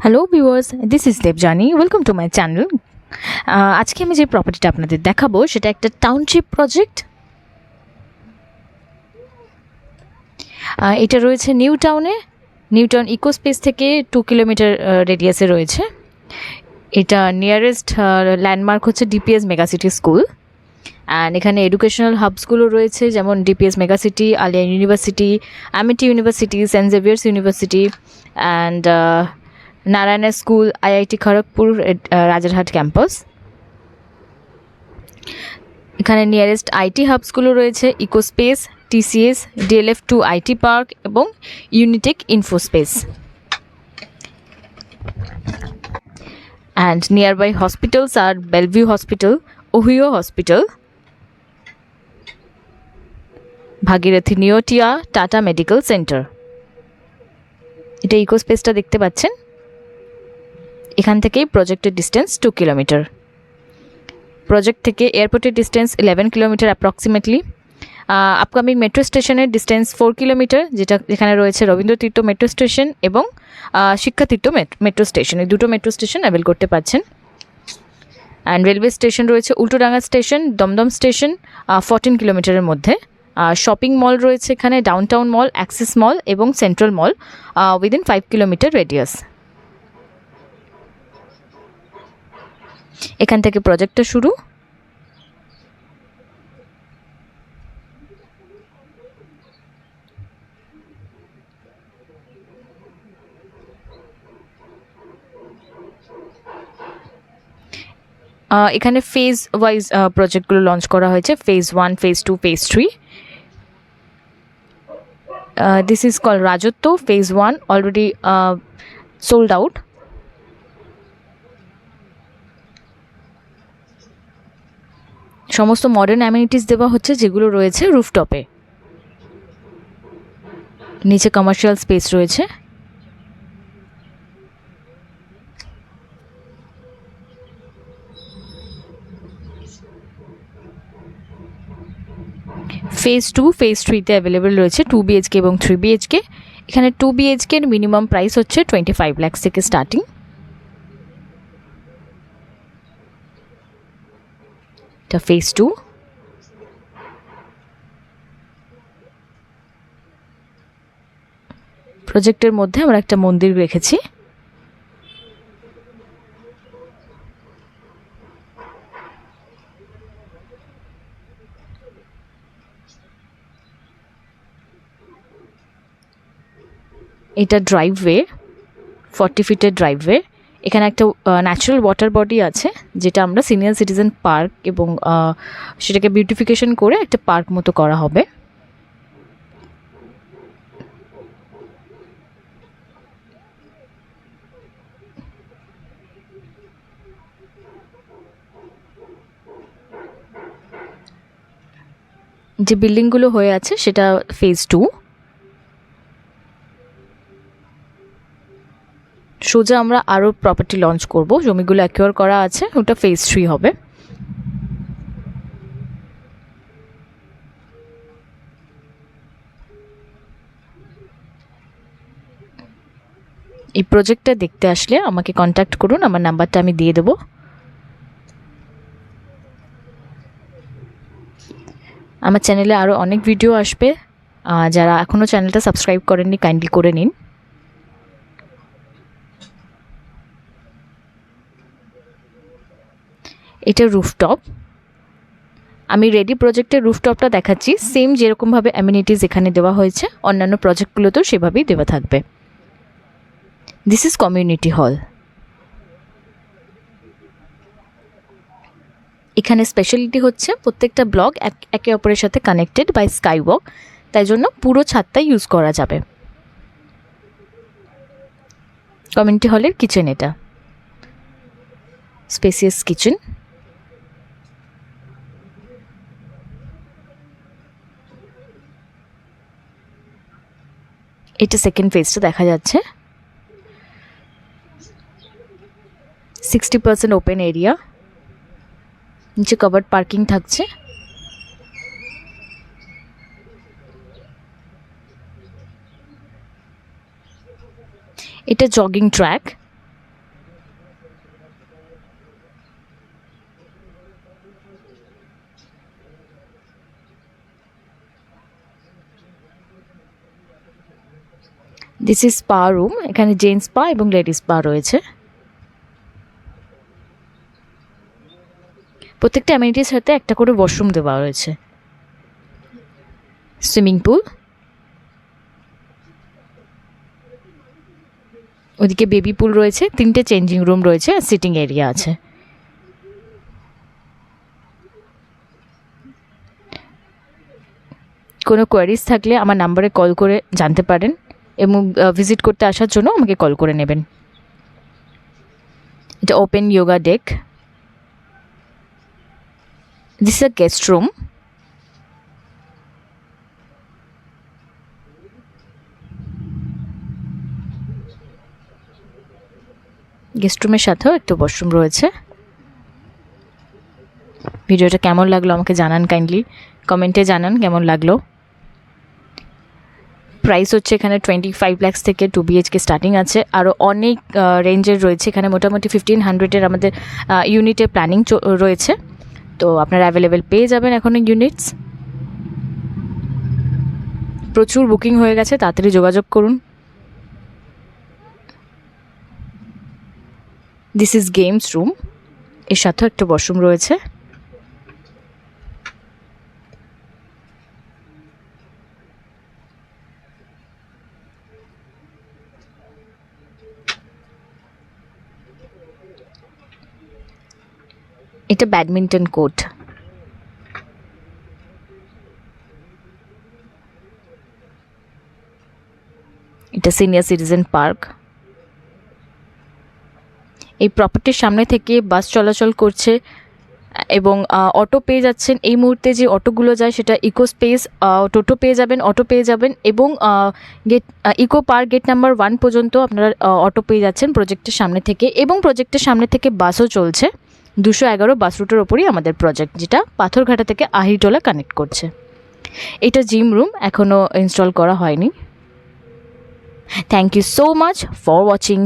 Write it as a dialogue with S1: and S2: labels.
S1: Hello viewers, this is Debjani. Welcome to my channel. আজকে আমি যে প্রপার্টিটা আপনাদের দেখাবো সেটা একটা টাউনশিপ প্রজেক্ট। এটা রয়েছে নিউ টাউন ইকোস্পেস থেকে 2 কিলোমিটার রেডিয়াসে রয়েছে। এটা নিয়ারেস্ট ল্যান্ডমার্ক হচ্ছে ডিপিএস মেগাসিটি স্কুল। অ্যান্ড এখানে এডুকেশনাল হাবসগুলো রয়েছে, যেমন DPS Megacity, Aliah university, Amity university, Saint Xavier's university and Narayana school, IIT Kharagpur, Rajarhat campus. এখানে নিয়ারেস্ট আইটি হাবসগুলো রয়েছে Ecospace, TCS, DLF2 IT park এবং Unitech Infospace. And nearby hospitals আর Belle Vue hospital, Ohio hospital, Bhagirathi Neotia, Tata medical centre. এটা ইকোস্পেসটা দেখতে পাচ্ছেন। এখান থেকেই প্রজেক্টের ডিস্টেন্স 2 কিলোমিটার। প্রজেক্ট থেকে এয়ারপোর্টের distance 11 kilometre approximately. Upcoming metro স্টেশনের ডিস্টেন্স 4 কিলোমিটার, যেখানে রয়েছে রবীন্দ্রতীর্থ মেট্রো স্টেশন এবং শিক্ষাতীর্থ মেট্রো স্টেশন। এই দুটো মেট্রো স্টেশন অ্যাভেল করতে পারছেন। অ্যান্ড রেলওয়ে স্টেশন রয়েছে উল্টোডাঙ্গা স্টেশন, দমদম স্টেশন 14 কিলোমিটারের মধ্যে। শপিং মল রয়েছে এখানে, ডাউনটাউন মল, অ্যাক্সিস মল এবং সেন্ট্রাল মল উইদিন 5 কিলোমিটার রেডিয়াস। এখান থেকে প্রজেক্টটা শুরু। এখানে ফেজ ওয়াইজ প্রজেক্টগুলো লঞ্চ করা হয়েছে, phase 1, phase 2, phase 3। This is call Rajatva. Phase 1 already sold out. সমস্ত মডার্ন অ্যামিনিটিস দেওয়া হচ্ছে, যেগুলো রয়েছে রুফটপে। নিচে কমার্শিয়াল স্পেস রয়েছে। ফেজ 2, ফেজ 3তে অ্যাভেলেবেল রয়েছে 2 BHK এবং 3 BHK। এখানে 2 BHK এর মিনিমাম প্রাইস হচ্ছে 25 লাখ থেকে স্টার্টিং। এটা ফেজ 2। প্রজেক্টের মধ্যে আমরা একটা মন্দির রেখেছি। এটা ড্রাইভওয়ে, 40 ফিটের ড্রাইভওয়ে। এখানে একটা ন্যাচারাল ওয়াটার বডি আছে, যেটা আমরা সিনিয়র সিটিজেন পার্ক এবং সেটাকে বিউটিফিকেশন করে একটা পার্ক মতো করা হবে। যে বিল্ডিংগুলো হয়ে আছে সেটা ফেজ 2। সোজা আমরা আরও প্রপার্টি লঞ্চ করব, জমিগুলো অ্যাকোয়ার করা আছে, ওটা ফেজ 3 হবে। এই প্রজেক্টটা দেখতে আসলে আমাকে কন্ট্যাক্ট করুন, আমার নাম্বারটা আমি দিয়ে দেবো। আমার চ্যানেলে আরও অনেক ভিডিও আসবে, যারা এখনও চ্যানেলটা সাবস্ক্রাইব করেননি কাইন্ডলি করে নিন। এটা রুফটপ। আমি রেডি প্রজেক্টের রুফটপটা দেখাচ্ছি, সেম যেরকমভাবে অ্যামিনিটিস এখানে দেওয়া হয়েছে অন্যান্য প্রজেক্টগুলোতেও সেভাবেই দেওয়া থাকবে। This is community hall. এখানে স্পেশালিটি হচ্ছে প্রত্যেকটা ব্লক একে অপরের সাথে কানেক্টেড বাই স্কাইওয়াক, তাই জন্য পুরো ছাদটা ইউজ করা যাবে। কমিউনিটি হলের কিচেন, এটা স্পেসিয়াস কিচেন। এটা সেকেন্ড ফেজটা দেখা যাচ্ছে। 60% ওপেন এরিয়া, নিচে কভার্ড পার্কিং থাকছে। এটা jogging track. This is spa room. এখানে জেন্টস স্পা এবং লেডিস স্পা রয়েছে। প্রত্যেকটা অ্যামিনিটির সাথে একটা করে ওয়াশরুম দেওয়া রয়েছে। সুইমিং পুল, ওদিকে বেবি পুল রয়েছে, 3টে চেঞ্জিং রুম রয়েছে, আর সিটিং এরিয়া আছে। কোনো কোয়ারিজ থাকলে আমার নাম্বারে কল করে জানতে পারেন এবং ভিজিট করতে আসার জন্য আমাকে কল করে নেবেন। এটা open yoga deck. This is a guest room. Guest রুমের সাথেও একটা ওয়াশরুম রয়েছে। ভিডিওটা কেমন লাগলো আমাকে জানান, কাইন্ডলি কমেন্টে জানান কেমন লাগলো। প্রাইস হচ্ছে এখানে 25 লাখ থেকে 2 BHK স্টার্টিং আছে, আরও অনেক রেঞ্জের রয়েছে। এখানে মোটামুটি 1500-এর আমাদের ইউনিটের প্ল্যানিং রয়েছে, তো আপনারা অ্যাভেলেবেল পেয়ে যাবেন এখনও ইউনিটস। প্রচুর বুকিং হয়ে গেছে, তাড়াতাড়ি যোগাযোগ করুন। দিস ইজ গেমস রুম, এর সাথেও একটা ওয়াশরুম রয়েছে। এটা ব্যাডমিন্টন কোর্ট। এটা সিনিয়র সিটিজেন পার্ক। এই প্রপার্টির সামনে থেকে বাস চলাচল করছে এবং অটো পেয়ে যাচ্ছেন। এই মুহূর্তে যে অটোগুলো যায় সেটা ইকো স্পেস টোটো পেয়ে যাবেন, অটো পেয়ে যাবেন এবং gate eco park gate number 1 পর্যন্ত আপনারা অটো পেয়ে যাচ্ছেন প্রজেক্টের সামনে থেকে, এবং প্রজেক্টের সামনে থেকে বাসও চলছে। 211 বাস রুটের ওপরই আমাদের প্রজেক্ট, যেটা পাথরঘাটা থেকে আহিরটোলা কানেক্ট করছে। এটা জিম রুম, এখনও ইনস্টল করা হয়নি। Thank you so much for watching.